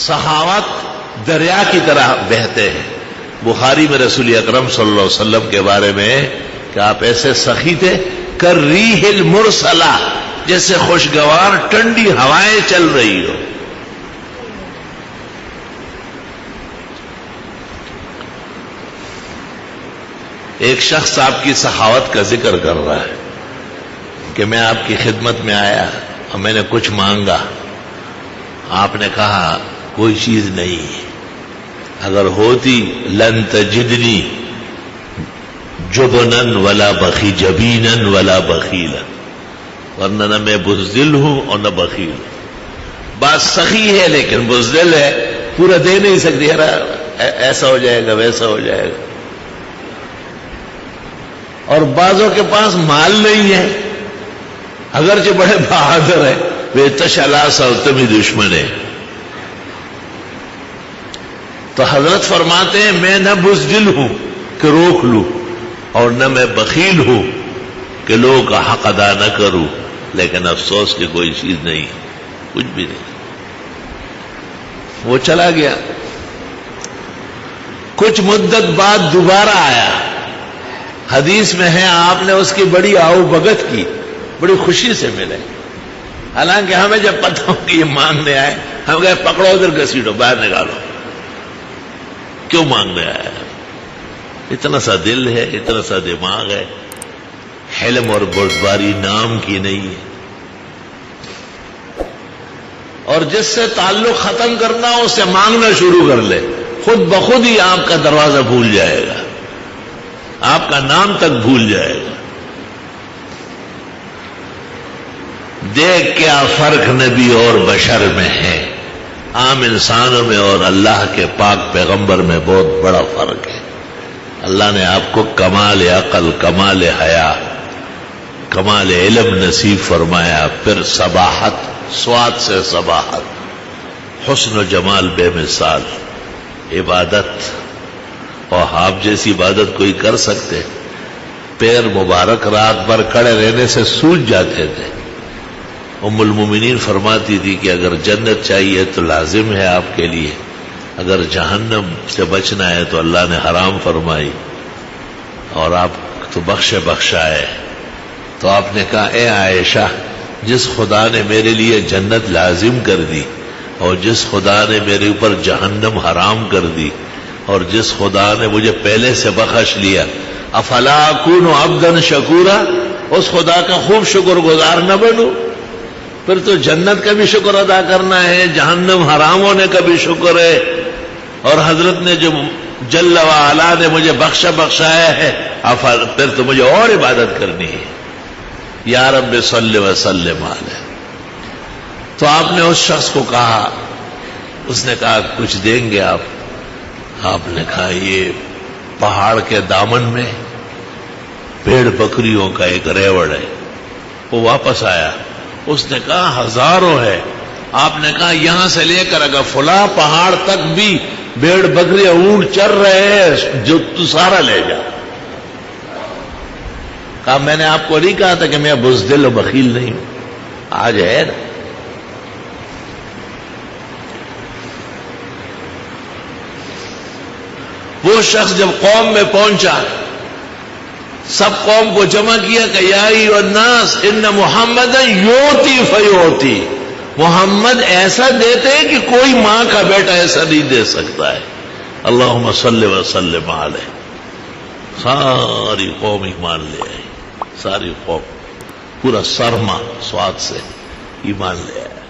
سخاوت دریا کی طرح بہتے ہیں. بخاری میں رسول اکرم صلی اللہ علیہ وسلم کے بارے میں کہ آپ ایسے سخی تھے، کالریح المرسلہ، جیسے خوشگوار ٹھنڈی ہوائیں چل رہی ہو. ایک شخص آپ کی سخاوت کا ذکر کر رہا ہے کہ میں آپ کی خدمت میں آیا اور میں نے کچھ مانگا، آپ نے کہا کوئی چیز نہیں، اگر ہوتی لن تجدنی جبنن ولا بخی جبینن ولا بخیلا، ورنہ نہ میں بزدل ہوں اور نہ بخیل. بات سخی ہے لیکن بزدل ہے، پورا دے نہیں سکتی، ایسا ہو جائے گا ویسا ہو جائے گا. اور بعضوں کے پاس مال نہیں ہے، اگرچہ بڑے بہادر ہیں، وہ تشلاس اور تمی دشمن ہے. تو حضرت فرماتے ہیں میں نہ بزدل ہوں کہ روک لوں، اور نہ میں بخیل ہوں کہ لوگوں کا حق ادا نہ کروں، لیکن افسوس کی کوئی چیز نہیں، کچھ بھی نہیں. وہ چلا گیا. کچھ مدت بعد دوبارہ آیا. حدیث میں ہے آپ نے اس کی بڑی آؤ بھگت کی، بڑی خوشی سے ملے. حالانکہ ہمیں جب پتہ ہو کہ یہ مانگنے آئے، ہم کہے پکڑو ادھر گھسیٹو، باہر نکالو. کیوں مانگنے آیا؟ اتنا سا دل ہے، اتنا سا دماغ ہے، حلم اور بردباری نام کی نہیں ہے. اور جس سے تعلق ختم کرنا ہو اسے مانگنا شروع کر لے، خود بخود ہی آپ کا دروازہ بھول جائے گا، آپ کا نام تک بھول جائے گا. دیکھ کیا فرق نبی اور بشر میں ہے، عام انسانوں میں اور اللہ کے پاک پیغمبر میں بہت بڑا فرق ہے. اللہ نے آپ کو کمال عقل، کمال حیا، کمال علم نصیب فرمایا، پھر صباحت، سواد سے صباحت، حسن و جمال بے مثال، عبادت. اور آپ جیسی عبادت کوئی کر سکتے؟ پیر مبارک رات بھر کھڑے رہنے سے سوج جاتے تھے. ام المومنین فرماتی تھی کہ اگر جنت چاہیے تو لازم ہے آپ کے لیے، اگر جہنم سے بچنا ہے تو اللہ نے حرام فرمائی، اور آپ تو بخشا ہے. تو آپ نے کہا اے عائشہ، جس خدا نے میرے لیے جنت لازم کر دی، اور جس خدا نے میرے اوپر جہنم حرام کر دی، اور جس خدا نے مجھے پہلے سے بخش لیا، افلا اکون عبدا شکورا، اس خدا کا خوب شکر گزار نہ بنوں؟ پھر تو جنت کا بھی شکر ادا کرنا ہے، جہنم حرام ہونے کا بھی شکر ہے، اور حضرت نے جو جل وعلا نے مجھے بخشایا ہے، پھر تو مجھے اور عبادت کرنی ہے. یا رب صلی وسلم علیہ. تو آپ نے اس شخص کو کہا، اس نے کہا کچھ دیں گے آپ؟ آپ نے کہا یہ پہاڑ کے دامن میں بھیڑ بکریوں کا ایک ریوڑ ہے. وہ واپس آیا، اس نے کہا ہزاروں ہے. آپ نے کہا یہاں سے لے کر اگر فلاں پہاڑ تک بھی بھیڑ بکری اونٹ چر رہے ہیں، جو تو سارا لے جا. کہا میں نے آپ کو نہیں کہا تھا کہ میں بزدل و بخیل نہیں ہوں؟ آج ہے نا. وہ شخص جب قوم میں پہنچا، سب قوم کو جمع کیا کہ یا ایھا الناس ان محمد یؤتی فیؤتی، محمد ایسا دیتے ہیں کہ کوئی ماں کا بیٹا ایسا نہیں دے سکتا ہے. اللہم صلی وسلم علیہ. ساری قوم ایمان لے آئی، ساری قوم، پورا سرما سواد سے ایمان لے آیا.